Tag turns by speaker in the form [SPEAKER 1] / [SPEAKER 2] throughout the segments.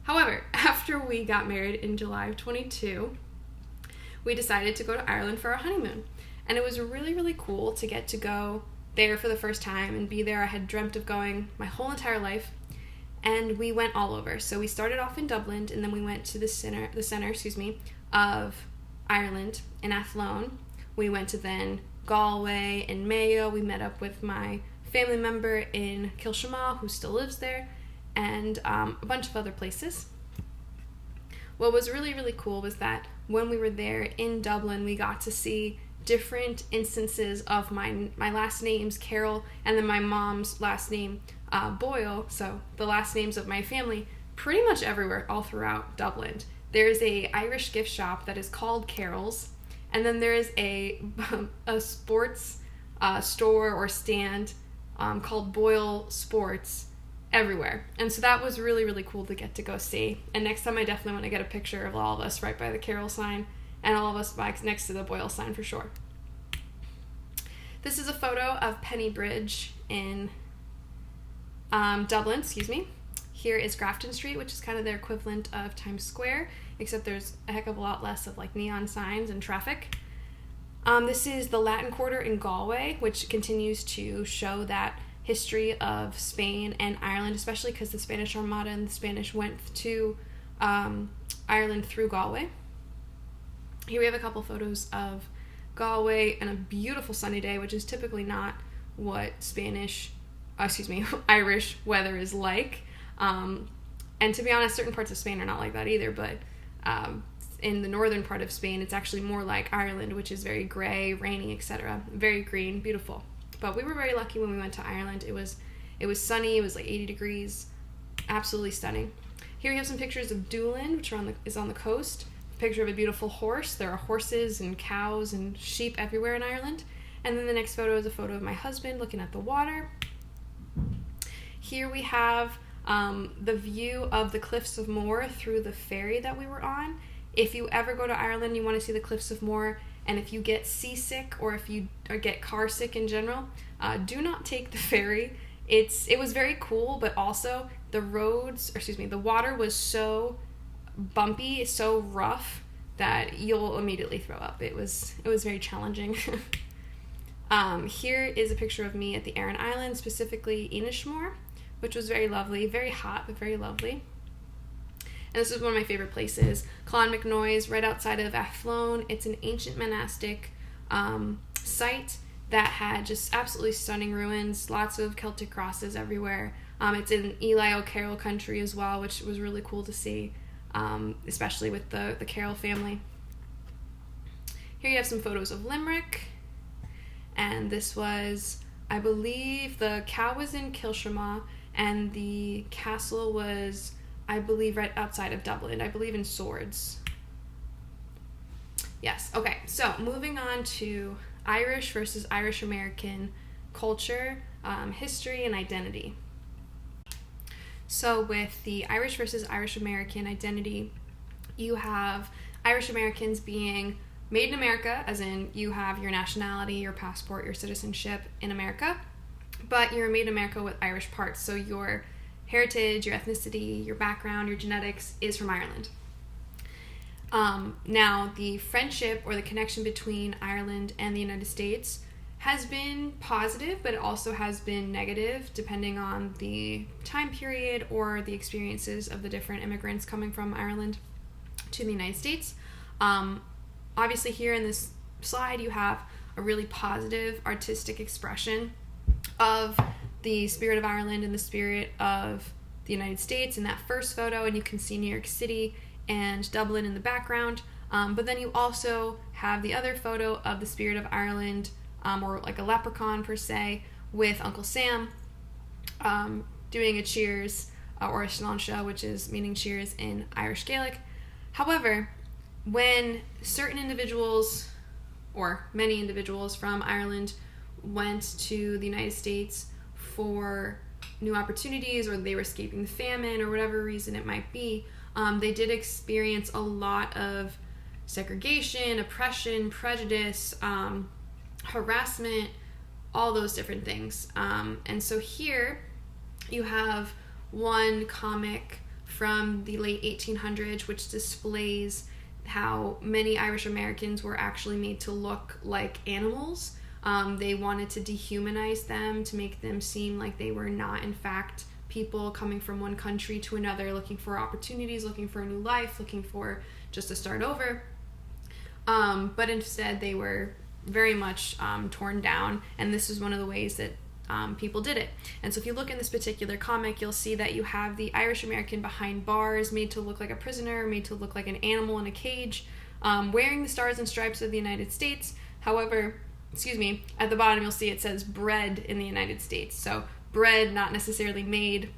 [SPEAKER 1] However, after we got married in July of 22, we decided to go to Ireland for our honeymoon. And it was really, really cool to get to go there for the first time and be there. I had dreamt of going my whole entire life, and we went all over. So we started off in Dublin, and then we went to the center of Ireland in Athlone. We went to then Galway and Mayo. We met up with my family member in Kilshamagh, who still lives there, and a bunch of other places. What was really, really cool was that when we were there in Dublin, we got to see different instances of my last names, Carroll, and then my mom's last name, Boyle, so the last names of my family, pretty much everywhere, all throughout Dublin. There's a Irish gift shop that is called Carroll's, and then there is a sports store or stand called Boyle Sports everywhere. And so that was really, really cool to get to go see. And next time I definitely want to get a picture of all of us right by the Carroll sign, and all of us next to the Boyle sign for sure. This is a photo of Penny Bridge in Dublin, Here is Grafton Street, which is kind of their equivalent of Times Square, except there's a heck of a lot less of like neon signs and traffic. This is the Latin Quarter in Galway, which continues to show that history of Spain and Ireland, especially because the Spanish Armada and the Spanish went to Ireland through Galway. Here we have a couple photos of Galway and a beautiful sunny day, which is typically not what Irish weather is like. And to be honest, certain parts of Spain are not like that either, but in the northern part of Spain, it's actually more like Ireland, which is very gray, rainy, etc. Very green, beautiful. But we were very lucky when we went to Ireland. It was sunny, it was like 80 degrees, absolutely stunning. Here we have some pictures of Doolin, which is on the coast. Picture of a beautiful horse. There are horses and cows and sheep everywhere in Ireland. And then the next photo is a photo of my husband looking at the water. Here we have the view of the Cliffs of Moher through the ferry that we were on. If you ever go to Ireland, you want to see the Cliffs of Moher, and if you get seasick or if you get car sick in general, do not take the ferry. It was very cool, but also the water was so bumpy, so rough that you'll immediately throw up. It was very challenging. Here is a picture of me at the Aran Islands, specifically Inishmore, which was very lovely, very hot, but very lovely. And this is one of my favorite places, Clonmacnoise, right outside of Athlone. It's an ancient monastic site that had just absolutely stunning ruins, lots of Celtic crosses everywhere. It's in Eli O'Carroll country as well, which was really cool to see. Especially with the Carroll family. Here you have some photos of Limerick, and this was, I believe, the cow was in Kilshamagh, and the castle was, I believe, right outside of Dublin, I believe in Swords. Yes, okay, so moving on to Irish versus Irish American culture, history, and identity. So with the Irish versus Irish American identity, you have Irish Americans being made in America, as in you have your nationality, your passport, your citizenship in America, but you're made in America with Irish parts. So your heritage, your ethnicity, your background, your genetics is from Ireland. Now, the friendship or the connection between Ireland and the United States has been positive, but it also has been negative depending on the time period or the experiences of the different immigrants coming from Ireland to the United States. Obviously here in this slide you have a really positive artistic expression of the spirit of Ireland and the spirit of the United States in that first photo, and you can see New York City and Dublin in the background. But then you also have the other photo of the spirit of Ireland, or like a leprechaun per se, with Uncle Sam doing a cheers or a sláinte, which is meaning cheers in Irish Gaelic. However, when certain individuals, or many individuals from Ireland, went to the United States for new opportunities, or they were escaping the famine, or whatever reason it might be, they did experience a lot of segregation, oppression, prejudice, harassment, all those different things. And so here you have one comic from the late 1800s, which displays how many Irish Americans were actually made to look like animals. They wanted to dehumanize them, to make them seem like they were not, in fact, people coming from one country to another, looking for opportunities, looking for a new life, looking for just to start over. But instead, they were very much torn down, and this is one of the ways that people did it. And so if you look in this particular comic, you'll see that you have the Irish American behind bars, made to look like a prisoner, made to look like an animal in a cage, wearing the stars and stripes of the United States. However, at the bottom you'll see it says bred in the United States. So bred, not necessarily made,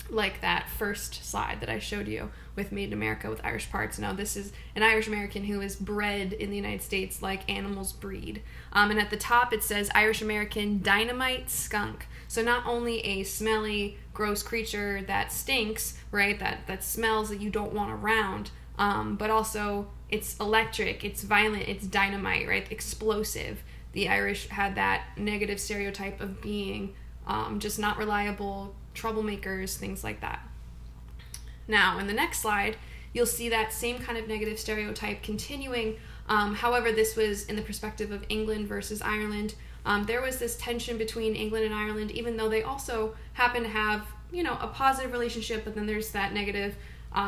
[SPEAKER 1] like that first slide that I showed you with Made in America with Irish parts. No, this is an Irish American who is bred in the United States like animals breed. And at the top it says Irish American dynamite skunk. So not only a smelly, gross creature that stinks, right, that smells that you don't want around, but also it's electric, it's violent, it's dynamite, right, explosive. The Irish had that negative stereotype of being just not reliable, troublemakers, things like that. Now, in the next slide, you'll see that same kind of negative stereotype continuing. However, this was in the perspective of England versus Ireland. There was this tension between England and Ireland, even though they also happen to have, a positive relationship, but then there's that negative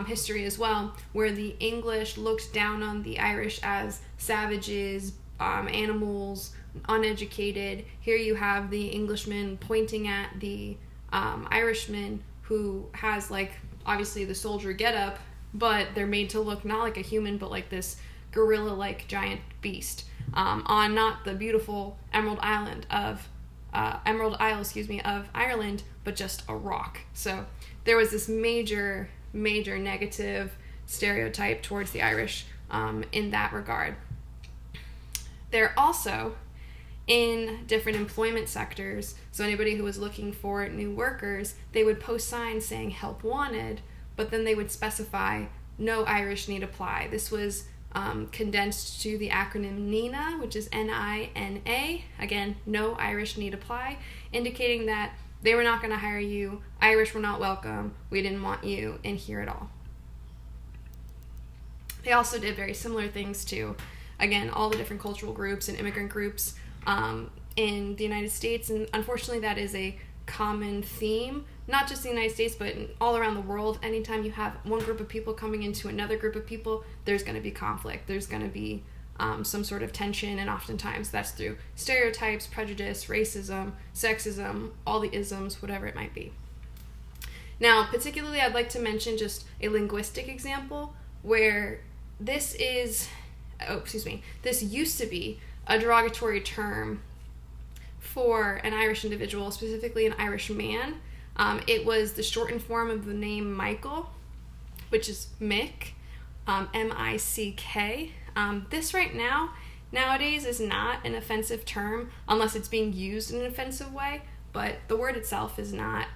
[SPEAKER 1] history as well, where the English looked down on the Irish as savages, animals, uneducated. Here you have the Englishman pointing at the Irishman, who has obviously the soldier getup, but they're made to look not like a human, but like this gorilla-like giant beast, on not the beautiful Emerald Isle of Ireland, but just a rock. So there was this major negative stereotype towards the Irish in that regard. They're also in different employment sectors, so anybody who was looking for new workers, they would post signs saying help wanted, but then they would specify no Irish need apply. This was condensed to the acronym NINA, which is N-I-N-A. Again, no Irish need apply, indicating that they were not going to hire you, Irish were not welcome, we didn't want you in here at all. They also did very similar things to, again, all the different cultural groups and immigrant groups in the United States, and unfortunately that is a common theme, not just in the United States, but all around the world. Anytime you have one group of people coming into another group of people, there's going to be conflict, there's going to be some sort of tension, and oftentimes that's through stereotypes, prejudice, racism, sexism, all the isms, whatever it might be. Now, particularly, I'd like to mention just a linguistic example where this used to be a derogatory term for an Irish individual, specifically an Irish man. It was the shortened form of the name Michael, which is Mick, M-I-C-K. This nowadays is not an offensive term unless it's being used in an offensive way, but the word itself is not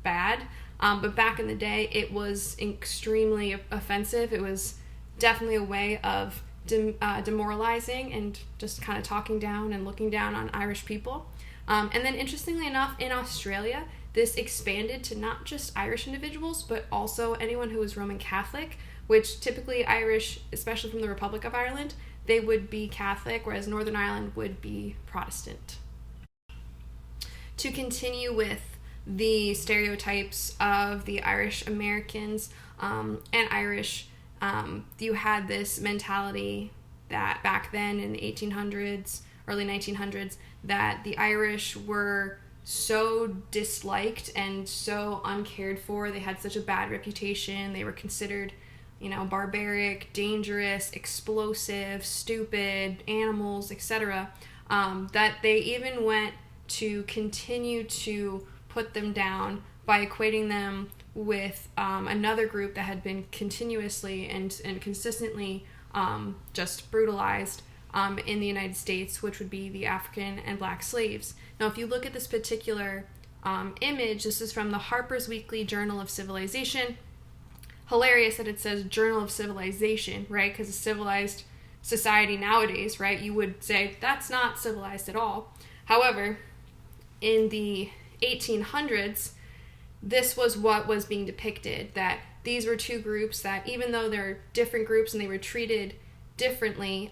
[SPEAKER 1] bad. But back in the day, it was extremely offensive. It was definitely a way of demoralizing and just kind of talking down and looking down on Irish people. And then interestingly enough, in Australia, this expanded to not just Irish individuals, but also anyone who was Roman Catholic, which typically Irish, especially from the Republic of Ireland, they would be Catholic, whereas Northern Ireland would be Protestant. To continue with the stereotypes of the Irish Americans and Irish, you had this mentality that back then in the 1800s, early 1900s, that the Irish were so disliked and so uncared for. They had such a bad reputation. They were considered, barbaric, dangerous, explosive, stupid, animals, etc., that they even went to continue to put them down by equating them with another group that had been continuously and consistently just brutalized in the United States, which would be the African and Black slaves. Now, if you look at this particular image, this is from the Harper's Weekly Journal of Civilization. Hilarious that it says Journal of Civilization, right? Because a civilized society nowadays, right, you would say that's not civilized at all. However, in the 1800s, this was what was being depicted, that these were two groups that, even though they're different groups and they were treated differently,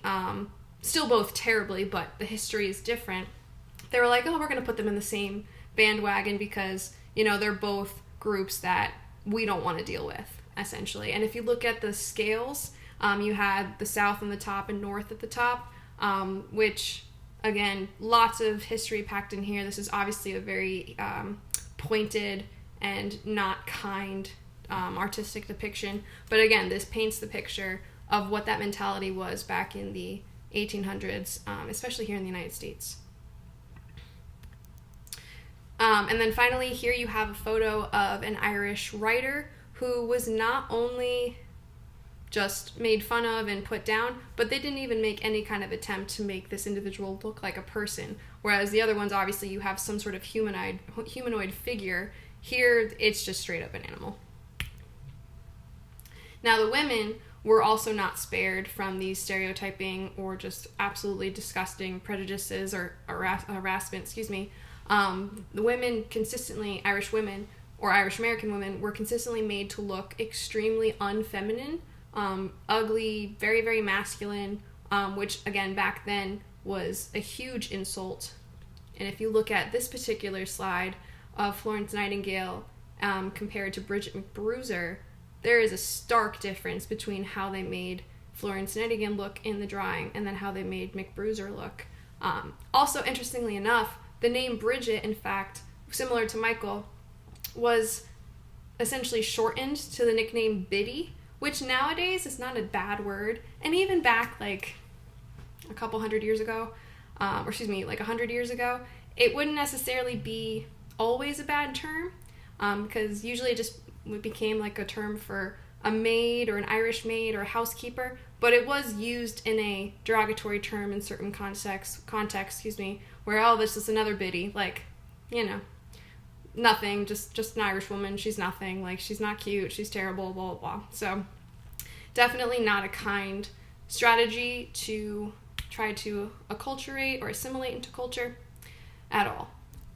[SPEAKER 1] still both terribly, but the history is different, they were like, oh, we're going to put them in the same bandwagon because, you know, they're both groups that we don't want to deal with, essentially. And if you look at the scales, you had the South on the top and North at the top, which, again, lots of history packed in here. This is obviously a very pointed and not kind artistic depiction. But again, this paints the picture of what that mentality was back in the 1800s, especially here in the United States. And then finally, here you have a photo of an Irish writer who was not only just made fun of and put down, but they didn't even make any kind of attempt to make this individual look like a person. Whereas the other ones, obviously, you have some sort of humanoid figure. Here, it's just straight up an animal. Now, the women were also not spared from these stereotyping or just absolutely disgusting prejudices or harassment, The women consistently, Irish women or Irish American women, were consistently made to look extremely unfeminine, ugly, very, very masculine, which, again, back then was a huge insult. And if you look at this particular slide of Florence Nightingale compared to Bridget McBruiser, there is a stark difference between how they made Florence Nightingale look in the drawing and then how they made McBruiser look. Also, interestingly enough, the name Bridget, in fact, similar to Michael, was essentially shortened to the nickname Biddy, which nowadays is not a bad word. And even back like a couple hundred years ago, like 100 years ago, it wouldn't necessarily be always a bad term, because usually it just became like a term for a maid or an Irish maid or a housekeeper, but it was used in a derogatory term in certain context, where, oh, this is another biddy, like, you know, nothing, just an Irish woman, she's nothing, like, she's not cute, she's terrible, blah, blah, blah. So definitely not a kind strategy to try to acculturate or assimilate into culture at all.